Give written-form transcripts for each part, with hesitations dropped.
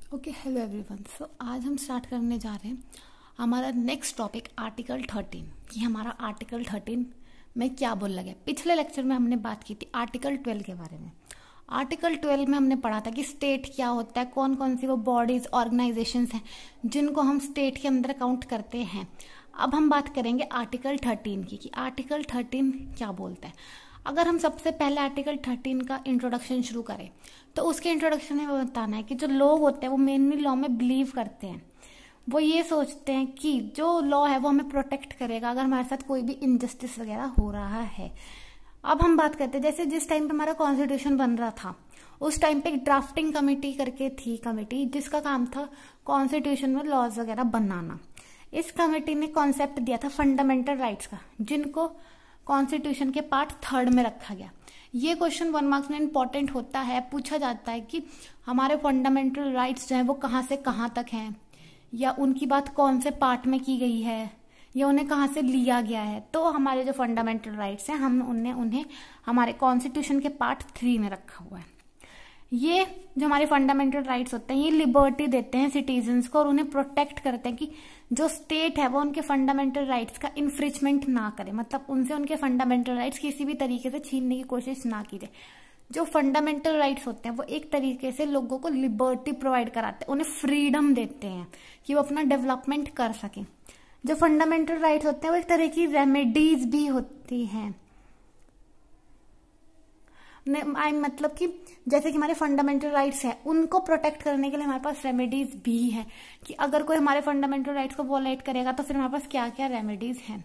Okay, hello everyone. सो आज हम start करने जा रहे हैं हमारा नेक्स्ट टॉपिक आर्टिकल 13 कि हमारा आर्टिकल 13 में क्या बोला गया। पिछले लेक्चर में हमने बात की थी आर्टिकल 12 के बारे में। आर्टिकल 12 में हमने पढ़ा था कि स्टेट क्या होता है, कौन कौन सी वो बॉडीज ऑर्गेनाइजेशंस हैं जिनको हम स्टेट के अंदर काउंट करते हैं। अब हम बात करेंगे आर्टिकल 13 की कि आर्टिकल 13 क्या बोलता है। अगर हम सबसे पहले आर्टिकल 13 का इंट्रोडक्शन शुरू करें तो उसके इंट्रोडक्शन में वो बताना है कि जो लोग होते हैं वो मेनली लॉ में बिलीव करते हैं। वो ये सोचते हैं कि जो लॉ है वो हमें प्रोटेक्ट करेगा अगर हमारे साथ कोई भी इनजस्टिस वगैरह हो रहा है। अब हम बात करते हैं जैसे जिस टाइम पे हमारा कॉन्स्टिट्यूशन बन रहा था उस टाइम पे एक ड्राफ्टिंग कमेटी करके थी कमेटी जिसका काम था कॉन्स्टिट्यूशन में लॉज वगैरह बनाना। इस कमेटी ने कॉन्सेप्ट दिया था फंडामेंटल राइट्स का, जिनको कॉन्स्टिट्यूशन के पार्ट 3 में रखा गया। ये क्वेश्चन 1 मार्क्स में इंपॉर्टेंट होता है, पूछा जाता है कि हमारे फंडामेंटल राइट्स जो है वो कहाँ से कहाँ तक हैं, या उनकी बात कौन से पार्ट में की गई है, या उन्हें कहाँ से लिया गया है। तो हमारे जो फंडामेंटल राइट्स हैं हम उन्हें हमारे कॉन्स्टिट्यूशन के पार्ट 3 में रखा हुआ है। ये जो हमारे फंडामेंटल राइट्स होते हैं ये लिबर्टी देते हैं सिटीजन्स को और उन्हें प्रोटेक्ट करते हैं कि जो स्टेट है वो उनके फंडामेंटल राइट्स का इन्फ्रिचमेंट ना करे, मतलब उनसे उनके फंडामेंटल राइट्स किसी भी तरीके से छीनने की कोशिश ना की जाए। जो फंडामेंटल राइट्स होते हैं वो एक तरीके से लोगों को लिबर्टी प्रोवाइड कराते हैं, उन्हें फ्रीडम देते हैं कि वो अपना डेवलपमेंट कर सकें। जो फंडामेंटल राइट्स होते हैं वो एक तरह की रेमेडीज भी होती हैं। मतलब कि जैसे कि हमारे फंडामेंटल राइट्स है उनको प्रोटेक्ट करने के लिए हमारे पास रेमेडीज भी है कि अगर कोई हमारे फंडामेंटल राइट्स को वॉलेट करेगा तो फिर हमारे पास क्या क्या रेमेडीज हैं।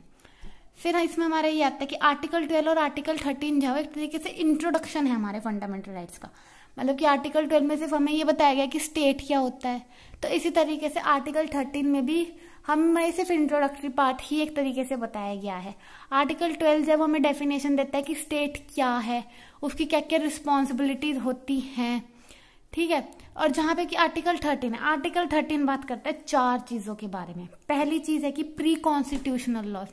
फिर इसमें हमारे ये आता है कि आर्टिकल 12 और आर्टिकल 13 जो है एक तरीके से इंट्रोडक्शन है हमारे फंडामेंटल राइट्स का। मतलब कि आर्टिकल 12 में सिर्फ हमें ये बताया गया कि स्टेट क्या होता है, तो इसी तरीके से आर्टिकल 13 में भी हमें सिर्फ इंट्रोडक्टरी पार्ट ही एक तरीके से बताया गया है। आर्टिकल 12 जब हमें डेफिनेशन देता है कि स्टेट क्या है, उसकी क्या क्या रिस्पॉन्सिबिलिटीज होती हैं, ठीक है। और जहां पे कि आर्टिकल 13 है, आर्टिकल 13 बात करता है 4 चीजों के बारे में। पहली चीज है कि pre constitutional laws.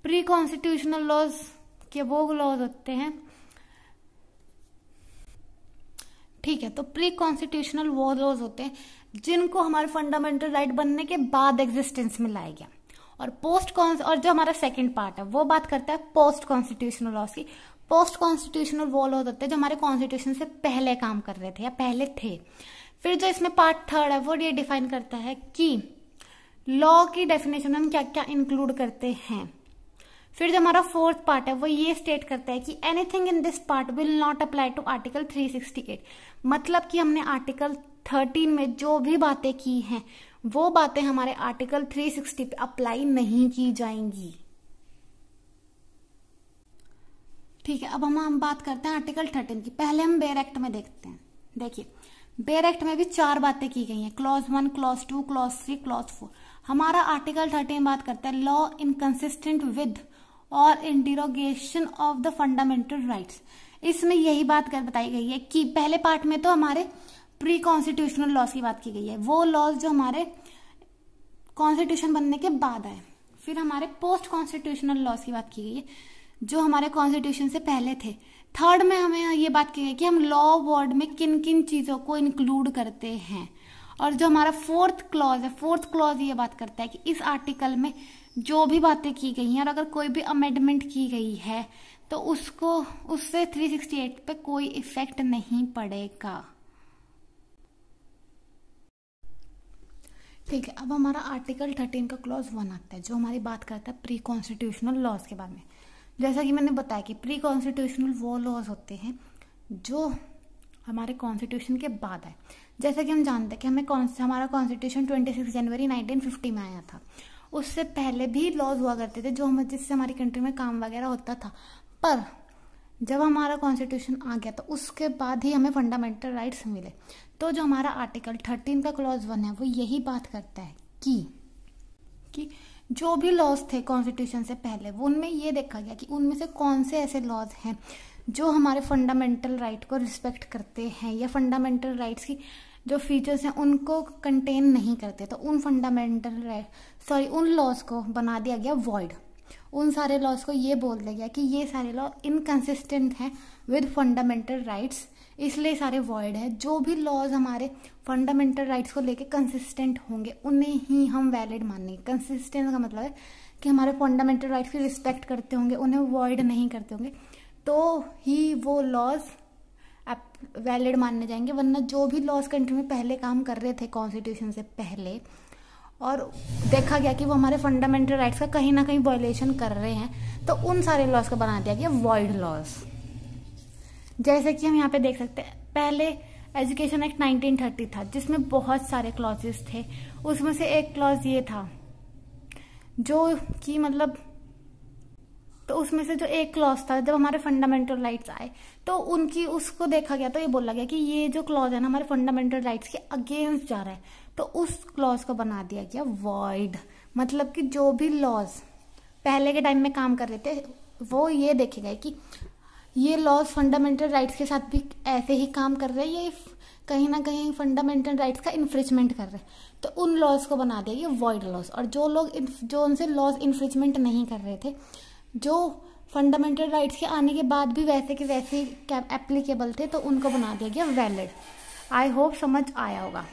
Pre constitutional laws के वो लॉज होते हैं, ठीक है। तो प्री कॉन्स्टिट्यूशनल वो लॉज होते हैं जिनको हमारे फंडामेंटल राइट बनने के बाद एग्जिस्टेंस में लाया गया। और जो हमारा सेकंड पार्ट है वो बात करता है पोस्ट कॉन्स्टिट्यूशनल लॉज की। पोस्ट कॉन्स्टिट्यूशनल वो लॉज होते हैं जो हमारे कॉन्स्टिट्यूशन से पहले काम कर रहे थे या पहले थे। फिर जो इसमें पार्ट 3 है वो ये डिफाइन करता है कि लॉ की डेफिनेशन में हम क्या क्या इंक्लूड करते हैं। फिर जो हमारा 4th पार्ट है वो ये स्टेट करता है कि anything in this part will not apply to article 368। मतलब कि हमने आर्टिकल 13 में जो भी बातें की हैं वो बातें हमारे आर्टिकल 360 पे अप्लाई नहीं की जाएंगी, ठीक है। अब हम बात करते हैं आर्टिकल 13 की। पहले हम बेयर एक्ट में देखते हैं। देखिए बेयर एक्ट में भी 4 बातें की गई हैं, क्लॉज 1, क्लॉज 2, क्लॉज 3, क्लॉज 4। हमारा आर्टिकल 13 बात करता है लॉ इनकंसिस्टेंट विद और इन डिरोगेशन ऑफ द फंडामेंटल राइट्स। इसमें यही बात बताई गई है कि पहले पार्ट में तो हमारे प्री कॉन्स्टिट्यूशनल लॉज की बात की गई है, वो लॉज जो हमारे कॉन्स्टिट्यूशन बनने के बाद आए। फिर हमारे पोस्ट कॉन्स्टिट्यूशनल लॉज की बात की गई है जो हमारे कॉन्स्टिट्यूशन से पहले थे। 3rd में हमें ये बात की गई कि हम लॉ वर्ड में किन किन चीजों को इंक्लूड करते हैं। और जो हमारा 4th क्लॉज है, 4th क्लॉज ये बात करता है कि इस आर्टिकल में जो भी बातें की गई हैं और अगर कोई भी अमेंडमेंट की गई है तो उससे 368 पे कोई इफेक्ट नहीं पड़ेगा, ठीक है। अब हमारा आर्टिकल 13 का क्लॉज 1 आता है जो हमारी बात करता है प्री कॉन्स्टिट्यूशनल लॉज के बारे में। जैसा कि मैंने बताया कि प्री कॉन्स्टिट्यूशनल वो लॉज होते हैं जो हमारे कॉन्स्टिट्यूशन के बाद आए। जैसा कि हम जानते हैं कि हमारा कॉन्स्टिट्यूशन 26 जनवरी 1950 में आया था। उससे पहले भी लॉज हुआ करते थे जिससे हमारी कंट्री में काम वगैरह होता था, पर जब हमारा कॉन्स्टिट्यूशन आ गया तो उसके बाद ही हमें फंडामेंटल राइट्स मिले। तो जो हमारा आर्टिकल 13 का क्लॉज 1 है वो यही बात करता है कि जो भी लॉज थे कॉन्स्टिट्यूशन से पहले वो उनमें ये देखा गया कि उनमें से कौन से ऐसे लॉज हैं जो हमारे फंडामेंटल राइट को रिस्पेक्ट करते हैं या फंडामेंटल राइट्स की जो फीचर्स हैं उनको कंटेन नहीं करते। तो उन लॉज को बना दिया गया वॉइड। उन सारे लॉज को ये बोल दिया गया कि ये सारे लॉ इनकंसिस्टेंट हैं विद फंडामेंटल राइट्स इसलिए सारे वॉइड है। जो भी लॉज हमारे फंडामेंटल राइट्स को लेके कंसिस्टेंट होंगे उन्हें ही हम वैलिड मानेंगे। कंसिस्टेंट का मतलब है कि हमारे फंडामेंटल राइट्स की रिस्पेक्ट करते होंगे, उन्हें वॉइड नहीं करते होंगे, तो ही वो लॉज वैलिड मानने जाएंगे। वरना जो भी लॉज कंट्री में पहले काम कर रहे थे कॉन्स्टिट्यूशन से पहले और देखा गया कि वो हमारे फंडामेंटल राइट्स का कहीं ना कहीं वायलेशन कर रहे हैं, तो उन सारे लॉज को बना दिया गया वॉइड लॉज। जैसे कि हम यहाँ पे देख सकते हैं, पहले एजुकेशन एक्ट 1930 था जिसमें बहुत सारे क्लॉजेस थे। उसमें से एक क्लॉज ये था जो कि मतलब, तो उसमें से जो एक क्लॉज था, जब हमारे फंडामेंटल राइट्स आए तो उनकी उसको देखा गया तो ये बोला गया कि ये जो क्लॉज है ना हमारे फंडामेंटल राइट्स के अगेंस्ट जा रहा है, तो उस क्लॉज को बना दिया गया वॉइड। मतलब कि जो भी लॉज पहले के टाइम में काम कर रहे थे वो ये देखे गए कि ये लॉज फंडामेंटल राइट्स के साथ भी ऐसे ही काम कर रहे हैं, ये कहीं ना कहीं फंडामेंटल राइट्स का इन्फ्रिचमेंट कर रहे हैं, तो उन लॉज को बना दिया ये वॉइड लॉज। और जो लोग जो उनसे लॉज इन्फ्रिचमेंट नहीं कर रहे थे, जो फंडामेंटल राइट्स के आने के बाद भी वैसे के वैसे एप्लीकेबल थे, तो उनको बना दिया गया वैलिड। आई होप समझ आया होगा।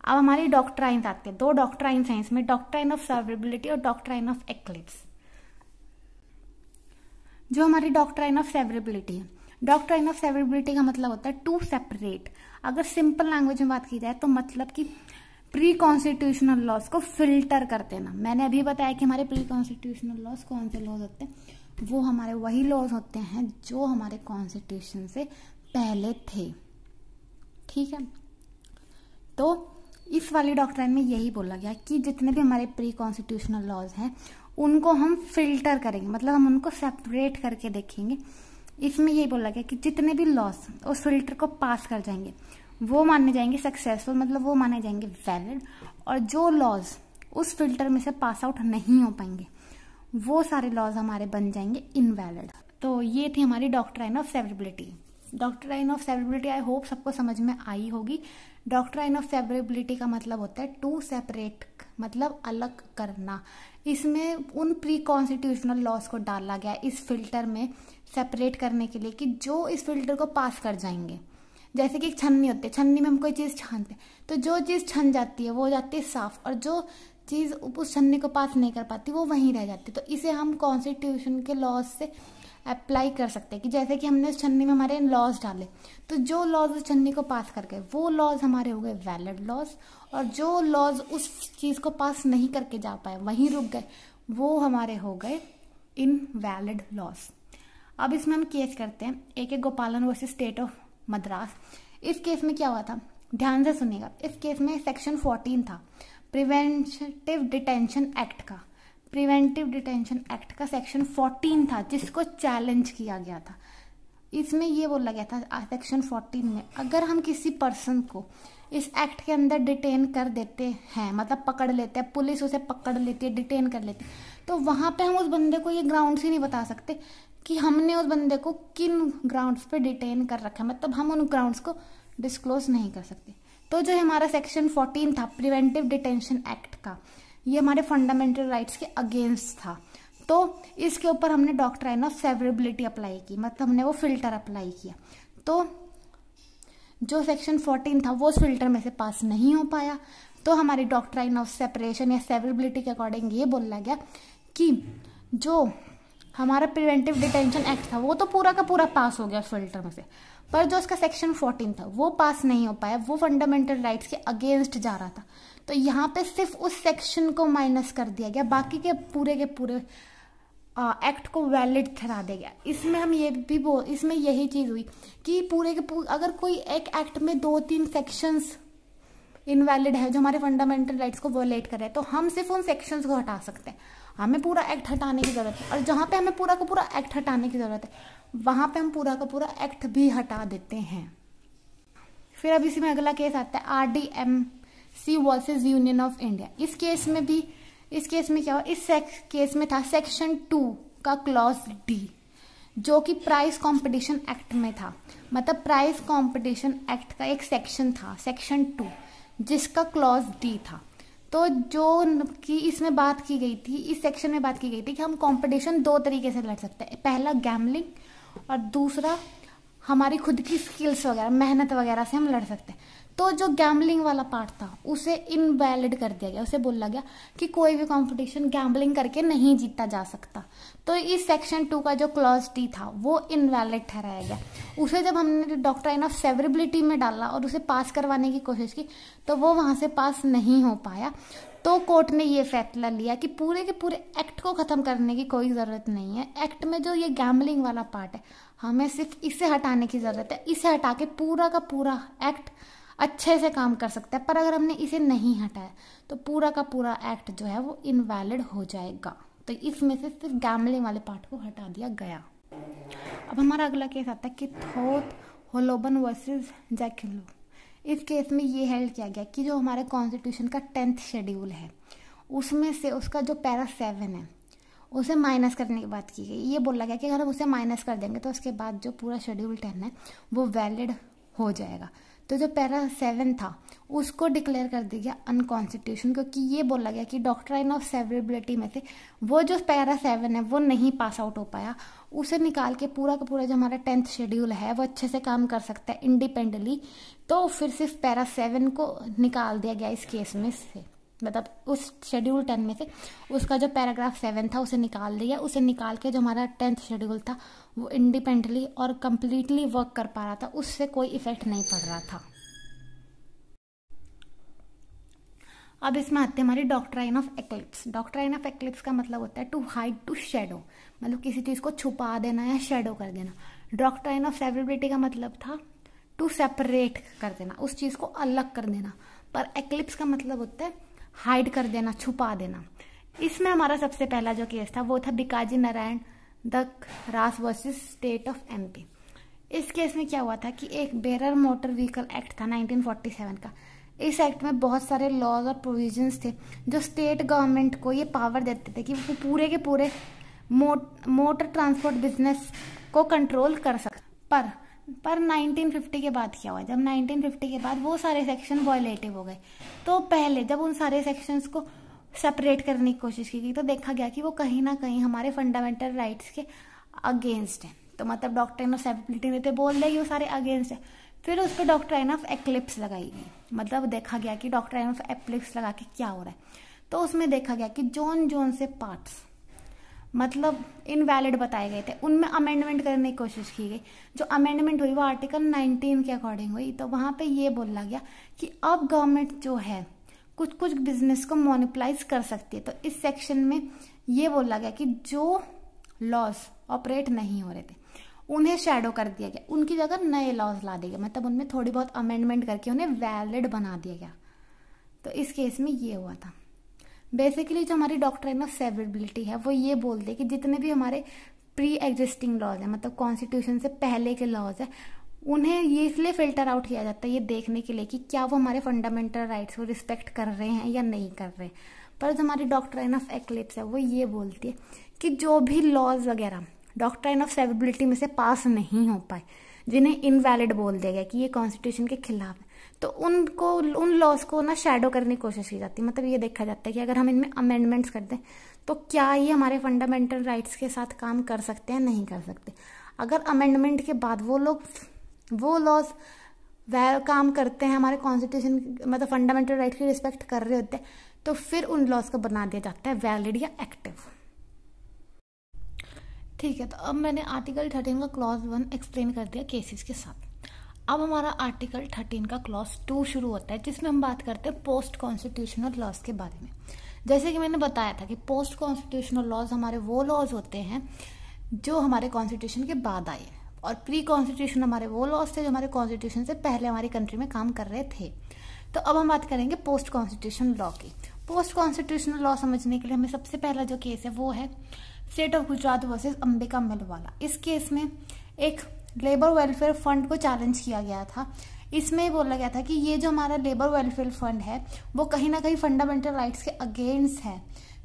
अब हमारी डॉक्ट्राइन्स आते हैं। 2 डॉक्ट्राइन्स हैं इसमें, डॉक्ट्राइन ऑफ सर्विबिलिटी और डॉक्ट्राइन ऑफ एक्लिप्स। जो हमारी डॉक्ट्राइन ऑफ सेवरेबिलिटी है, डॉक्ट्राइन ऑफ सेवरेबिलिटी का मतलब होता है टू सेपरेट। अगर सिंपल लैंग्वेज में बात की जाए तो मतलब कि प्री कॉन्स्टिट्यूशनल लॉज को फिल्टर कर देना। मैंने अभी बताया कि हमारे प्री कॉन्स्टिट्यूशनल लॉज कौन से लॉज होते हैं, वो हमारे वही लॉज होते हैं जो हमारे कॉन्स्टिट्यूशन से पहले थे। ठीक है, तो इस वाली डॉक्ट्राइन में यही बोला गया कि जितने भी हमारे प्री कॉन्स्टिट्यूशनल लॉज हैं उनको हम फिल्टर करेंगे, मतलब हम उनको सेपरेट करके देखेंगे। इसमें यही बोला गया कि जितने भी लॉज उस फिल्टर को पास कर जाएंगे वो माने जाएंगे सक्सेसफुल, मतलब वो माने जाएंगे वैलिड। और जो लॉज उस फिल्टर में से पास आउट नहीं हो पाएंगे वो सारे लॉज हमारे बन जाएंगे इनवैलिड। तो ये थी हमारी doctrine of severability. Doctrine of severability I hope सबको समझ में आई होगी। डॉक्ट्राइन ऑफ सेवरेबिलिटी का मतलब होता है टू सेपरेट, मतलब अलग करना। इसमें उन प्री कॉन्स्टिट्यूशनल लॉज को डाला गया इस फिल्टर में सेपरेट करने के लिए कि जो इस फिल्टर को पास कर जाएंगे। जैसे कि एक छन्नी होती है, छन्नी में हम कोई चीज छानते हैं तो जो चीज छन जाती है वो हो जाती है साफ, और जो चीज उस छन्नी को पास नहीं कर पाती वो वहीं रह जाती है। तो इसे हम कॉन्स्टिट्यूशन के लॉज से अप्लाई कर सकते हैं कि जैसे कि हमने उस छन्नी में हमारे लॉज डाले, तो जो लॉज उस छन्नी को पास कर गए वो लॉज हमारे हो गए वैलिड लॉज, और जो लॉज उस चीज को पास नहीं करके जा पाए वहीं रुक गए वो हमारे हो गए इनवैलिड लॉज। अब इसमें हम केस करते हैं AK गोपालन वर्सेस स्टेट ऑफ मद्रास। इस केस में क्या हुआ था, ध्यान से सुनिएगा। इस केस में सेक्शन 14 था प्रिवेंटिव डिटेंशन एक्ट का। प्रिवेंटिव डिटेंशन एक्ट का सेक्शन 14 था जिसको चैलेंज किया गया था। इसमें ये बोला गया था सेक्शन 14 में, अगर हम किसी पर्सन को इस एक्ट के अंदर डिटेन कर देते हैं, मतलब पकड़ लेते हैं, पुलिस उसे पकड़ लेती है, डिटेन कर लेती है, तो वहां पे हम उस बंदे को ये ग्राउंड्स ही नहीं बता सकते कि हमने उस बंदे को किन ग्राउंड्स पे डिटेन कर रखा है, मतलब हम उन ग्राउंड्स को डिस्क्लोज नहीं कर सकते। तो जो हमारा सेक्शन 14 था प्रिवेंटिव डिटेंशन एक्ट का, ये हमारे फंडामेंटल राइट्स के अगेंस्ट था। तो इसके ऊपर हमने डॉक्ट्राइन ऑफ सेवरेबिलिटी अप्लाई की, मतलब हमने वो फिल्टर अप्लाई किया। तो जो सेक्शन 14 था वो उस फिल्टर में से पास नहीं हो पाया, तो हमारी डॉक्ट्राइन ऑफ सेपरेशन या सेवरेबिलिटी के अकॉर्डिंग ये बोला गया कि जो हमारा प्रिवेंटिव डिटेंशन एक्ट था वो तो पूरा का पूरा पास हो गया उस फिल्टर में से, पर जो उसका सेक्शन 14 था वो पास नहीं हो पाया, वो फंडामेंटल राइट्स के अगेंस्ट जा रहा था। तो यहाँ पे सिर्फ उस सेक्शन को माइनस कर दिया गया, बाकी के पूरे एक्ट को वैलिड ठहरा दिया गया। इसमें हम ये भी इसमें यही चीज हुई कि अगर कोई एक एक्ट में 2-3 सेक्शंस इनवैलिड है जो हमारे फंडामेंटल राइट्स को वॉयलेट कर रहे हैं, तो हम सिर्फ उन सेक्शंस को हटा सकते हैं, हमें पूरा एक्ट हटाने की जरूरत है। और जहां पे हमें पूरा का पूरा एक्ट हटाने की जरूरत है वहां पे हम पूरा का पूरा एक्ट भी हटा देते हैं। फिर अब इसी में अगला केस आता है RDMC versus union of India. इस केस में क्या हुआ, इस केस में था सेक्शन 2 का क्लॉज D, जो कि प्राइस कंपटीशन एक्ट में था। मतलब प्राइस कंपटीशन एक्ट का एक सेक्शन था सेक्शन 2 जिसका क्लॉज D था। तो जो कि इसमें बात की गई थी, इस सेक्शन में बात की गई थी कि हम कंपटीशन 2 तरीके से लड़ सकते हैं, पहला गैम्बलिंग और दूसरा हमारी खुद की स्किल्स वगैरह, मेहनत वगैरह से हम लड़ सकते हैं। तो जो गैम्बलिंग वाला पार्ट था उसे इनवैलिड कर दिया गया, उसे बोला गया कि कोई भी कंपटीशन गैम्बलिंग करके नहीं जीता जा सकता। तो इस सेक्शन 2 का जो क्लॉज डी था वो इनवैलिड ठहराया गया। उसे जब हमने डॉक्ट्राइन ऑफ सेवरेबिलिटी में डाला और उसे पास करवाने की कोशिश की तो वो वहां से पास नहीं हो पाया। तो कोर्ट ने ये फैसला लिया कि पूरे के पूरे एक्ट को खत्म करने की कोई जरूरत नहीं है। एक्ट में जो ये गैम्बलिंग वाला पार्ट है हमें सिर्फ इसे हटाने की जरूरत है। इसे हटा के पूरा का पूरा एक्ट अच्छे से काम कर सकता है। पर अगर हमने इसे नहीं हटाया तो पूरा का पूरा एक्ट जो है वो इनवैलिड हो जाएगा। तो इसमें से सिर्फ गैम्बलिंग वाले पार्ट को हटा दिया गया। अब हमारा अगला केस आता है कि थोथ होलोबन वर्सेस जैक्युलो। इस केस में ये हेल्ड किया गया कि जो हमारे कॉन्स्टिट्यूशन का 10th शेड्यूल है उसमें से उसका जो पैरा 7 है उसे माइनस करने की बात की गई। ये बोला गया कि अगर हम उसे माइनस कर देंगे तो उसके बाद जो पूरा शेड्यूल 10 है वो वैलिड हो जाएगा। तो जो पैरा 7 था उसको डिक्लेयर कर दिया गया अनकॉन्स्टिट्यूशन, क्योंकि ये बोला गया कि डॉक्ट्राइन ऑफ सेवरेबिलिटी में से वो जो पैरा 7 है वो नहीं पास आउट हो पाया। उसे निकाल के पूरा का पूरा जो हमारा 10th शेड्यूल है वो अच्छे से काम कर सकता है इंडिपेंडेंटली। तो फिर सिर्फ पैरा 7 को निकाल दिया गया इस केस में से, मतलब उस शेड्यूल 10 में से उसका जो पैराग्राफ 7 था उसे निकाल दिया। उसे निकाल के जो हमारा 10th शेड्यूल था वो इंडिपेंडेंटली और कंप्लीटली वर्क कर पा रहा था, उससे कोई इफेक्ट नहीं पड़ रहा था। अब इसमें आते हैं हमारी doctrine of eclipse. Doctrine of eclipse का मतलब होता है टू हाइड टू शेडो, मतलब किसी चीज को छुपा देना या शेडो कर देना। डॉक्ट्राइन ऑफ सेवरेबिलिटी का मतलब था टू सेपरेट कर देना, उस चीज को अलग कर देना। पर एक्लिप्स का मतलब होता है हाइड कर देना, छुपा देना। इसमें हमारा सबसे पहला जो केस था वो था Bikaji Narayan Das versus state of MP. इस केस में क्या हुआ था कि एक बेरर मोटर व्हीकल एक्ट था 1947 का। इस एक्ट में बहुत सारे लॉज और प्रोविजंस थे जो स्टेट गवर्नमेंट को ये पावर देते थे कि वो पूरे के पूरे मोटर ट्रांसपोर्ट बिजनेस को कंट्रोल कर सके। पर 1950 के बाद क्या हुआ, जब 1950 के बाद वो सारे सेक्शन वॉयलेटिव हो गए। तो पहले जब उन सारे सेक्शंस को सेपरेट करने की कोशिश की गई तो देखा गया कि वो कहीं ना कहीं हमारे फंडामेंटल राइट्स के अगेंस्ट है। तो मतलब डॉक्ट्राइन ऑफ सेवरेबिलिटी में तो बोल रहे वो सारे अगेंस्ट है। फिर उस पर डॉक्ट्राइन ऑफ एक्लिप्स लगाई गई, मतलब देखा गया कि डॉक्ट्राइन ऑफ एक्लिप्स लगा के क्या हो रहा है। तो उसमें देखा गया कि जोन से पार्ट्स मतलब इनवैलिड बताए गए थे, उनमें अमेंडमेंट करने की कोशिश की गई। जो अमेंडमेंट हुई वो आर्टिकल 19 के अकॉर्डिंग हुई। तो वहां पे ये बोला गया कि अब गवर्नमेंट जो है कुछ कुछ बिजनेस को मोनोपलाइज कर सकती है। तो इस सेक्शन में ये बोला गया कि जो लॉज ऑपरेट नहीं हो रहे थे उन्हें शैडो कर दिया गया, उनकी जगह नए लॉज ला दिए गए, मतलब उनमें थोड़ी बहुत अमेंडमेंट करके उन्हें वैलिड बना दिया गया। तो इस केस में ये हुआ था। बेसिकली जो हमारी डॉक्ट्राइन ऑफ सेवरेबिलिटी है वो ये बोलते हैं कि जितने भी हमारे प्री एग्जिस्टिंग लॉज है, मतलब कॉन्स्टिट्यूशन से पहले के लॉज है, उन्हें ये इसलिए फिल्टर आउट किया जाता है ये देखने के लिए कि क्या वो हमारे फंडामेंटल राइट्स को रिस्पेक्ट कर रहे हैं या नहीं कर रहे। पर जो हमारी डॉक्ट्राइन ऑफ एक्लिप्स है वो ये बोलती है कि जो भी लॉज वगैरह डॉक्ट्राइन ऑफ सेवरेबिलिटी में से पास नहीं हो पाए, जिन्हें इनवैलिड बोल दिया गया कि ये कॉन्स्टिट्यूशन के खिलाफ है, तो उन लॉज को ना शैडो करने की कोशिश की जाती है। मतलब ये देखा जाता है कि अगर हम इनमें अमेंडमेंट्स कर दें तो क्या ये हमारे फंडामेंटल राइट्स के साथ काम कर सकते हैं, नहीं कर सकते। अगर अमेंडमेंट के बाद वो लॉज काम करते हैं, हमारे कॉन्स्टिट्यूशन मतलब फंडामेंटल राइट्स की रिस्पेक्ट कर रहे होते हैं, तो फिर उन लॉज को बना दिया जाता है वैलिड या एक्टिव। ठीक है, तो अब मैंने आर्टिकल 13 का क्लॉज 1 एक्सप्लेन कर दिया केसेस के साथ। अब हमारा आर्टिकल 13 का क्लॉज 2 शुरू होता है जिसमें हम बात करते हैं पोस्ट कॉन्स्टिट्यूशनल लॉज के बारे में। जैसे कि मैंने बताया था कि पोस्ट कॉन्स्टिट्यूशनल लॉज हमारे वो लॉज होते हैं जो हमारे कॉन्स्टिट्यूशन के बाद आए, और प्री कॉन्स्टिट्यूशन हमारे वो लॉज थे जो हमारे कॉन्स्टिट्यूशन से पहले हमारी कंट्री में काम कर रहे थे। तो अब हम बात करेंगे पोस्ट कॉन्स्टिट्यूशनल लॉ की। पोस्ट कॉन्स्टिट्यूशनल लॉ समझने के लिए हमें सबसे पहला जो केस है वो है state of Gujarat versus Ambika mill वाला। इस केस में एक लेबर वेलफेयर फंड को चैलेंज किया गया था। इसमें बोला गया था कि ये जो हमारा लेबर वेलफेयर फंड है वो कहीं ना कहीं फंडामेंटल राइट्स के अगेंस्ट है।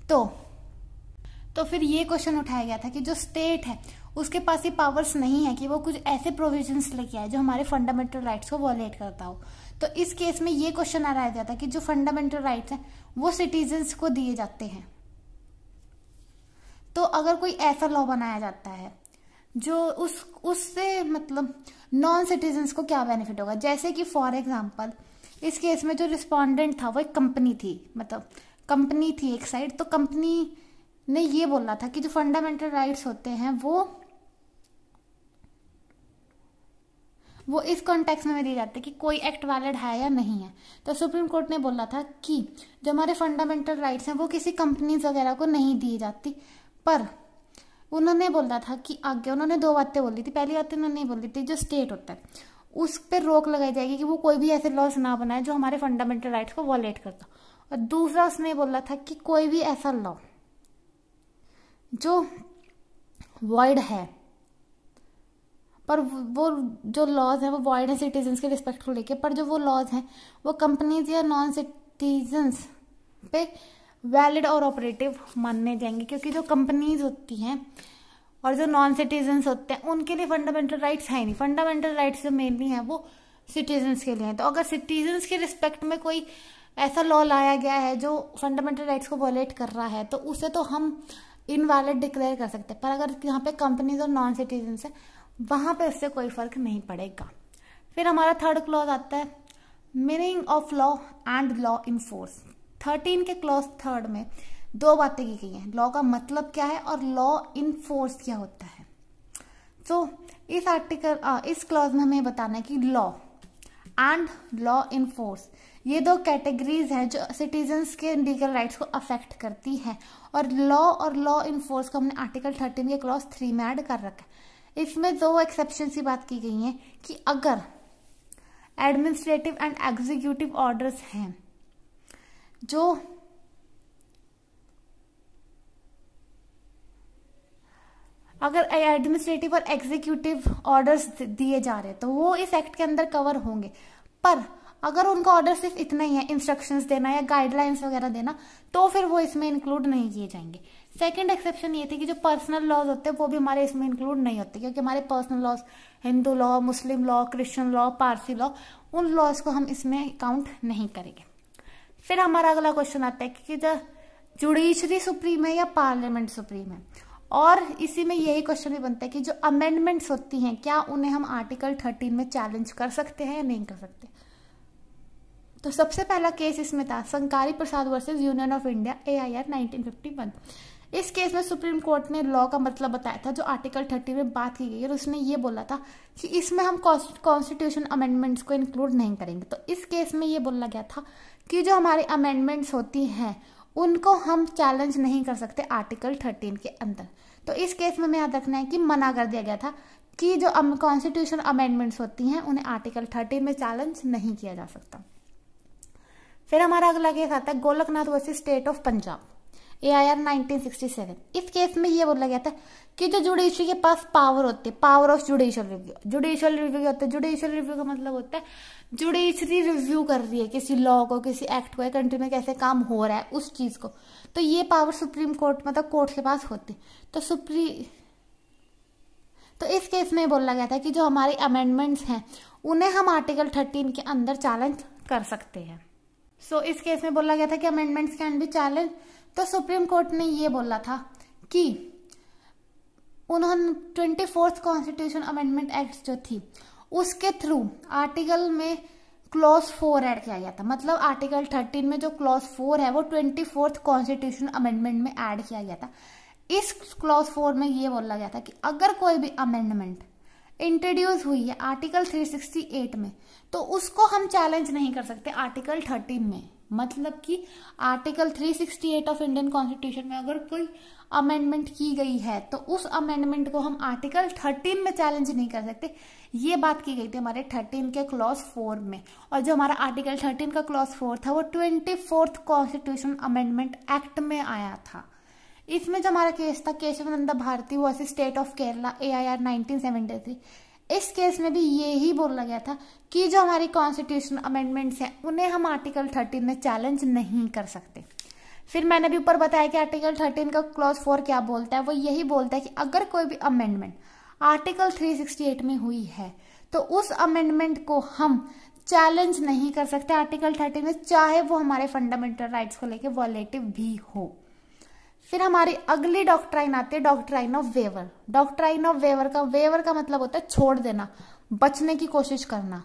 तो फिर ये क्वेश्चन उठाया गया था कि जो स्टेट है उसके पास ये पावर्स नहीं है कि वो कुछ ऐसे प्रोविजंस लेके आए जो हमारे फंडामेंटल राइट्स को वॉलेट करता हो। तो इस केस में ये क्वेश्चन आ रहा था कि जो फंडामेंटल राइट्स हैं वो सिटीजन्स को दिए जाते हैं। तो अगर कोई ऐसा लॉ बनाया जाता है जो उससे मतलब नॉन सिटीजन्स को क्या बेनिफिट होगा। जैसे कि फॉर एग्जांपल इस केस में जो रिस्पोंडेंट था वो एक कंपनी थी, मतलब कंपनी थी एक साइड, तो कंपनी ने ये बोला था कि जो फंडामेंटल राइट्स होते हैं वो इस कॉन्टेक्स्ट में दिए जाते हैं कि कोई एक्ट वैलिड है या नहीं है। तो सुप्रीम कोर्ट ने बोला था कि जो हमारे फंडामेंटल राइट्स हैं वो किसी कंपनीज वगैरह को नहीं दी जाती। पर उन्होंने बोला था कि आगे उन्होंने दो बातें बोली थी। पहली बात उन्होंने बोली थी जो स्टेट होता है उस पर रोक लगाई जाएगी कि वो कोई भी ऐसे लॉज ना बनाए जो हमारे फंडामेंटल राइट्स को वॉलेट करता। और दूसरा उसने बोला था कि कोई भी ऐसा लॉ जो वॉइड है, पर वो जो लॉज है वो वॉइड है सिटीजन्स के रिस्पेक्ट को लेके, पर जो वो लॉज हैं वो कंपनीज या नॉन सिटीजन्स पे वैलिड और ऑपरेटिव मानने जाएंगे, क्योंकि जो कंपनीज होती हैं और जो नॉन सिटीजन्स होते हैं उनके लिए फंडामेंटल राइट्स है नहीं। फंडामेंटल राइट्स जो मेनली हैं वो सिटीजन्स के लिए हैं। तो अगर सिटीजन्स के रिस्पेक्ट में कोई ऐसा लॉ लाया गया है जो फंडामेंटल राइट्स को वॉलेट कर रहा है तो उसे तो हम इनवैलिड डिक्लेयर कर सकते हैं। पर अगर यहाँ पे कंपनीज और नॉन सिटीजन्स है वहां पे उससे कोई फर्क नहीं पड़ेगा। फिर हमारा थर्ड क्लॉज आता है meaning of law and law in force. 13 के क्लॉज थर्ड में दो बातें की गई हैं, लॉ का मतलब क्या है और लॉ इन फोर्स क्या होता है। तो इस क्लॉज में हमें बताना है कि law and law in force ये दो कैटेगरीज हैं जो सिटीजन्स के लीगल राइट्स को अफेक्ट करती है। और लॉ इन फोर्स को हमने आर्टिकल 13 के क्लॉज 3 में ऐड कर रखा है। इसमें दो एक्सेप्शन की बात की गई है कि अगर एडमिनिस्ट्रेटिव एंड एग्जीक्यूटिव ऑर्डर्स हैं जो अगर एडमिनिस्ट्रेटिव और एग्जीक्यूटिव ऑर्डर्स दिए जा रहे हैं तो वो इस एक्ट के अंदर कवर होंगे। पर अगर उनका ऑर्डर सिर्फ इतना ही है, इंस्ट्रक्शंस देना या गाइडलाइंस वगैरह देना, तो फिर वो इसमें इंक्लूड नहीं किए जाएंगे। सेकंड एक्सेप्शन ये थी कि जो पर्सनल लॉज होते हैं वो भी हमारे इसमें इंक्लूड नहीं होते, क्योंकि हमारे personal laws Hindu law, Muslim law, Christian law, Parsi law, उन लॉज को हम इसमें काउंट नहीं करेंगे। फिर हमारा अगला क्वेश्चन आता है कि जो जुडिशरी सुप्रीम है या पार्लियामेंट सुप्रीम है। और इसी में यही क्वेश्चन भी बनता है कि जो अमेंडमेंट्स होती हैं क्या उन्हें हम आर्टिकल 13 में चैलेंज कर सकते हैं या नहीं कर सकते। तो सबसे पहला केस इसमें था Sankari Prasad versus union of India AIR 1951। इस केस में सुप्रीम कोर्ट ने लॉ का मतलब बताया था जो आर्टिकल 30 में बात की गई है, और उसने ये बोला था कि इसमें हम कॉन्स्टिट्यूशन अमेंडमेंट्स को इंक्लूड नहीं करेंगे। तो इस केस में ये बोला गया था कि जो हमारी अमेंडमेंट्स होती हैं उनको हम चैलेंज नहीं कर सकते आर्टिकल 13 के अंदर। तो इस केस में हमें याद रखना है कि मना कर दिया गया था कि जो कॉन्स्टिट्यूशन अमेंडमेंट्स होती हैं उन्हें आर्टिकल 13 में चैलेंज नहीं किया जा सकता। फिर हमारा अगला केस आता है Golaknath versus state of Punjab AIR 1967। इस केस में ये बोला गया था कि जो जुडिशरी के पास पावर होती है, power of judicial review. Judicial review होता है, जुडिशियल रिव्यू का मतलब होता है जुडिशरी रिव्यू कर रही है किसी लॉ को, किसी एक्ट को, कंट्री में कैसे काम हो रहा है उस चीज को। तो ये पावर सुप्रीम कोर्ट मतलब कोर्ट के पास होती। तो इस केस में बोला गया था कि जो हमारी अमेंडमेंट्स हैं उन्हें हम आर्टिकल 13 के अंदर चैलेंज कर सकते हैं। सो इस केस में बोला गया था कि अमेंडमेंट्स कैन बी चैलेंज। तो सुप्रीम कोर्ट ने ये बोला था कि उन्होंने 24th कॉन्स्टिट्यूशन अमेंडमेंट एक्ट जो थी उसके थ्रू आर्टिकल में क्लॉज 4 ऐड किया गया था। मतलब आर्टिकल 13 में जो क्लॉज 4 है वो 24th कॉन्स्टिट्यूशन अमेंडमेंट में ऐड किया गया था। इस क्लॉज 4 में ये बोला गया था कि अगर कोई भी अमेंडमेंट इंट्रोड्यूस हुई है आर्टिकल 368 में तो उसको हम चैलेंज नहीं कर सकते आर्टिकल 13 में। मतलब कि आर्टिकल 368 ऑफ इंडियन कॉन्स्टिट्यूशन में अगर कोई अमेंडमेंट की गई है तो उस अमेंडमेंट को हम आर्टिकल 13 में चैलेंज नहीं कर सकते। ये बात की गई थी हमारे 13 के क्लॉज 4 में। और जो हमारा आर्टिकल 13 का क्लॉज 4 था वो 24th कॉन्स्टिट्यूशन अमेंडमेंट एक्ट में आया था। इसमें जो हमारा केस था Kesavananda Bharati versus state of Kerala AIR 1973। इस केस में भी यही बोला गया था कि जो हमारी कॉन्स्टिट्यूशन अमेंडमेंट्स हैं उन्हें हम आर्टिकल 13 में चैलेंज नहीं कर सकते। फिर मैंने भी ऊपर बताया कि आर्टिकल 13 का क्लॉज 4 क्या बोलता है। वो यही बोलता है कि अगर कोई भी अमेंडमेंट आर्टिकल 368 में हुई है तो उस अमेंडमेंट को हम चैलेंज नहीं कर सकते आर्टिकल 13 में, चाहे वो हमारे फंडामेंटल राइट्स को लेके वॉलेटिव भी हो। फिर हमारी अगली डॉक्ट्राइन आती है doctrine of waiver. Doctrine of waiver का मतलब होता है छोड़ देना, बचने की कोशिश करना।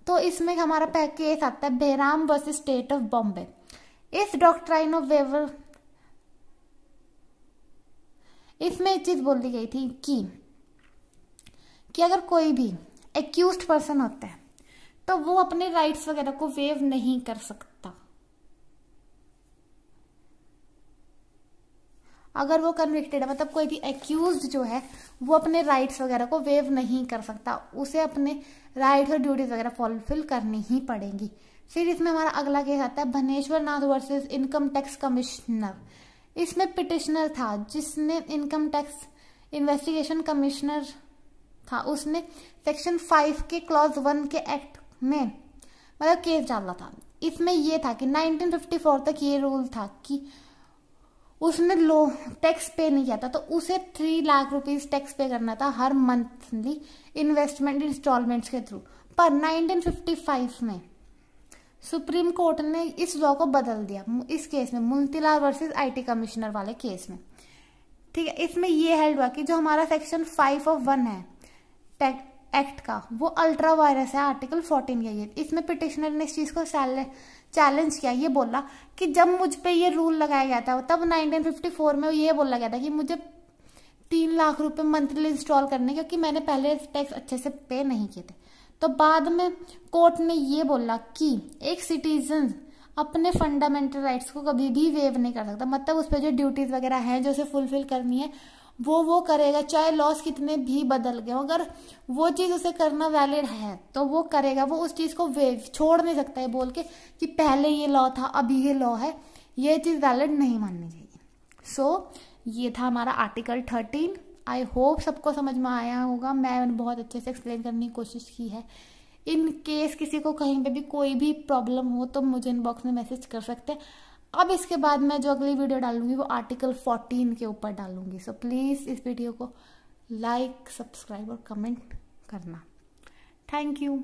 तो इसमें हमारा केस आता है Behram versus state of Bombay. इस डॉक्ट्राइन ऑफ वेवर इसमें एक चीज बोली गई थी कि अगर कोई भी एक्यूज्ड पर्सन होता है तो वो अपने राइट्स वगैरह को वेव नहीं कर सकता। अगर वो कन्विक्टेड है, मतलब कोई भी एक्यूज्ड जो है वो अपने राइट्स वगैरह को वेव नहीं कर सकता, उसे अपने राइट्स और ड्यूटीज वगैरह फुलफिल करनी ही पड़ेंगी। फिर इसमें हमारा अगला केस आता है भनेश्वर नाथ वर्सेस इनकम टैक्स कमिश्नर। इसमें पिटिशनर था जिसने इनकम टैक्स इन्वेस्टिगेशन कमिश्नर था, उसने सेक्शन 5 के क्लॉज 1 के एक्ट में मतलब केस डाला था। इसमें यह था कि 1954 तक ये रूल था कि उसने लो टैक्स पे नहीं किया था तो उसे 3 लाख रुपीस टैक्स पे करना था हर मंथली इन्वेस्टमेंट इंस्टॉलमेंट्स के थ्रू। पर 1955 में सुप्रीम कोर्ट ने इस लॉ को बदल दिया इस केस में, मोतीलाल वर्सेस आईटी कमिश्नर वाले केस में। ठीक है, इसमें ये हेल्ड हुआ कि जो हमारा सेक्शन 5 ऑफ 1 है एक्ट का वो अल्ट्रा वायरस है, आर्टिकल 14 का। ये इसमें पिटिशनर ने इस चीज को चैलेंज किया, ये बोला कि जब मुझ पे ये रूल लगाया गया था तब 1954 में ये बोला गया था कि मुझे 3 लाख रुपए मंथली इंस्टॉल करने, क्योंकि मैंने पहले टैक्स अच्छे से पे नहीं किए थे। तो बाद में कोर्ट ने ये बोला कि एक सिटीजन अपने फंडामेंटल राइट्स को कभी भी वेव नहीं कर सकता, मतलब उस पर जो ड्यूटीज वगैरह हैं जो उसे फुलफिल करनी है वो करेगा, चाहे लॉस कितने भी बदल गए। अगर वो चीज उसे करना वैलिड है तो वो करेगा, वो उस चीज को वेव छोड़ नहीं सकता है बोल के कि पहले ये लॉ था अभी ये लॉ है, ये चीज वैलिड नहीं माननी चाहिए। सो ये था हमारा आर्टिकल 13। आई होप सबको समझ में आया होगा, मैंने बहुत अच्छे से एक्सप्लेन करने की कोशिश की है। इन केस किसी को कहीं पे भी कोई भी प्रॉब्लम हो तो मुझे इनबॉक्स में मैसेज कर सकते हैं। अब इसके बाद मैं जो अगली वीडियो डालूंगी वो आर्टिकल 14 के ऊपर डालूंगी। सो प्लीज़ इस वीडियो को लाइक, सब्सक्राइब और कमेंट करना। Thank you.